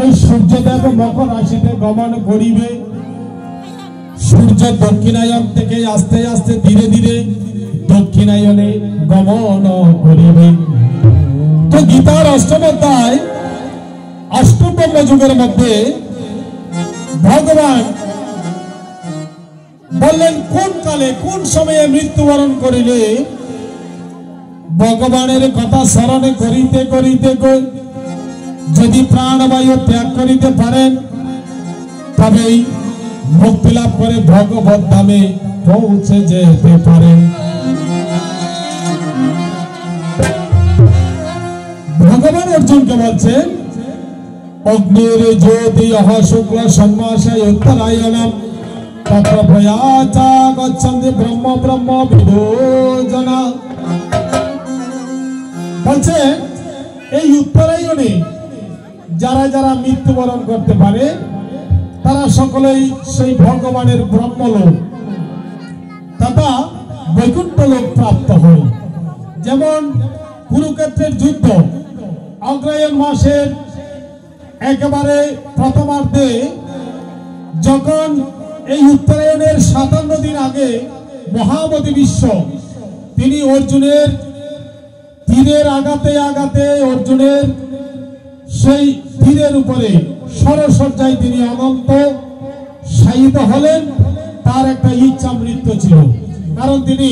ওই সূর্যদেব মকর রাশিতে গমন করিবে। সূর্য দক্ষিণায়ন থেকে আস্তে আস্তে ধীরে ধীরে দক্ষিণায়নে গমন করিবে। তো গীতার অষ্টম অধ্যায় অষ্টম যুগের মধ্যে ভগবান বললেন কোন কালে কোন সময়ে মৃত্যুবরণ করিলে ভগবানের কথা স্মরণ করিতে করিতে যদি প্রাণবায়ু ত্যাগ করিতে পারেন তবেই মুক্তি লাভ করে ভগবত ধামে পৌঁছে যেতে পারেন। ভগবান অর্জুনকে বলছেন অগ্নির জ্যোতি শুক্ল সম্মাসায় উত্তরায়ণম তত্র প্রয়াচা গচ্ছন্তি ব্রহ্ম ব্রহ্ম বিদো জনা। বলছে এই উত্তরায়ণে যারা যারা মৃত্যুবরণ করতে পারে তারা সকলেই সেই ভগবানের ব্রহ্মলোক তথা বৈকুণ্ঠ লোক প্রাপ্ত হয়। যেমন কুরুক্ষেত্রের যুদ্ধ অগ্রহায়ণ মাসের একেবারে প্রথমার্ধে যখন এই উত্তরায়ণের 57 দিন আগে মহাবোধি বিশ্ব তিনি অর্জুনের তীরের আঘাতে আঘাতে অর্জুনের সেই তীরের উপরে সরসজ্জায় তিনি অনন্ত শায়িত হলেন। তার একটা ইচ্ছা মৃত্যু ছিল, কারণ তিনি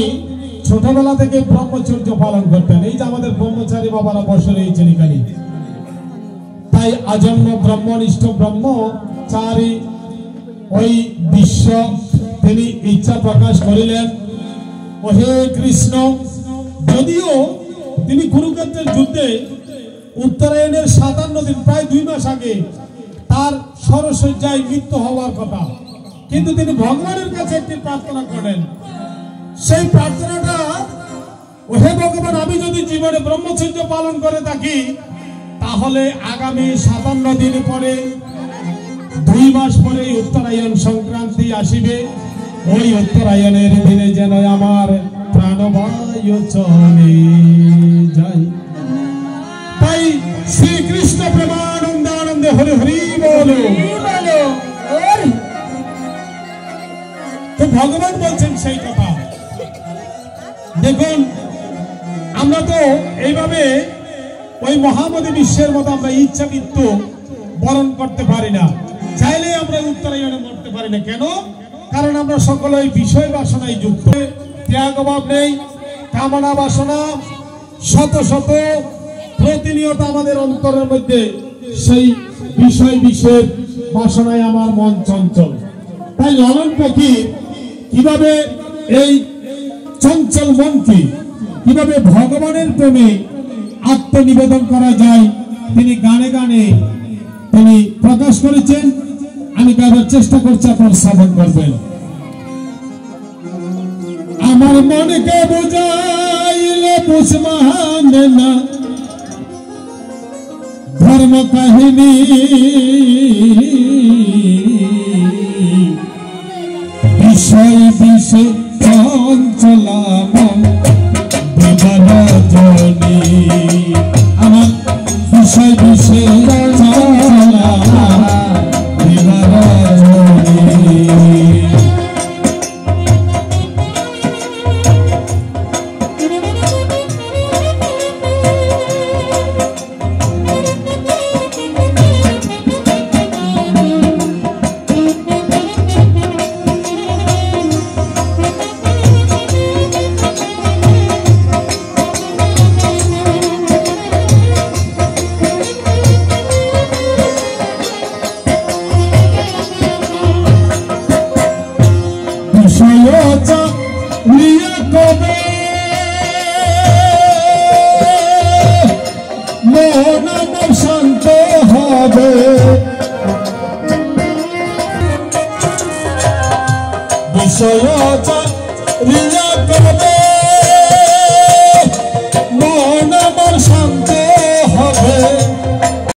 ছোটবেলা থেকে ব্রহ্মচর্য পালন করতেন। এই যে আমাদের ব্রহ্মচারী বাবারা বসে রয়েছেন এখানে, তাই আজন্ম ব্রহ্মনিষ্ঠ ব্রহ্মচারী ওই বিশ্ব তিনি ইচ্ছা প্রকাশ করিলেন ও হে কৃষ্ণ। যদিও তিনি কুরুক্ষেত্রের যুদ্ধে উত্তরায়ণের 57 দিন প্রায় 2 মাস আগে তার সরসজ্জায় মৃত্যু হওয়ার কথা, কিন্তু তিনি ভগবানের কাছে একটি প্রার্থনা করেন। সেই প্রার্থনাটা হে ভগবান, আমি যদি জীবনে ব্রহ্মচর্য পালন করে থাকি তাহলে আগামী 57 দিন পরে 2 মাস পরে উত্তরায়ণ সংক্রান্তি আসিবে। ওই উত্তরায়ণের দিনে যেন আমার প্রাণবায়ু চলে যায়। তাই শ্রীকৃষ্ণ প্রেমানন্দে আনন্দে হরি হরি বলো। তো ভগবান বলছেন সেই কথা। দেখুন আমরা তো এইভাবে ওই মহাবোধি বিশ্বের মতো আমরা ইচ্ছা মৃত্যু বরণ করতে পারি না, চাইলে আমরা উত্তরায়ণে মরতে পারি না। কেন? কারণ আমরা সকলে বিষয় বাসনায় যুক্ত, ত্যাগ ভাব নেই, কামনা বাসনা শত শত প্রতিনিয়ত আমাদের অন্তরের মধ্যে সেই বিষয় বিষয়ের বাসনায় আমার মন চঞ্চল। তাই লালন ফকির কিভাবে এই চঞ্চল মনকে কিভাবে ভগবানের প্রেমে আত্মনিবেদন করা যায় তিনি গানে গানে তিনি প্রকাশ করেছেন। আমি গাবার চেষ্টা করছি, আপনার শ্রবণ করবেন। আমার মনকে বুঝাইলে বুঝমানে না ধর্ম কাহিনী, বিষয় বিষে চঞ্চলা মন বিবরজনী। আমার বিষয় বিষে চঞ্চলা বিবরজনী। শান্ত হবে বিষয় রিয়া করবে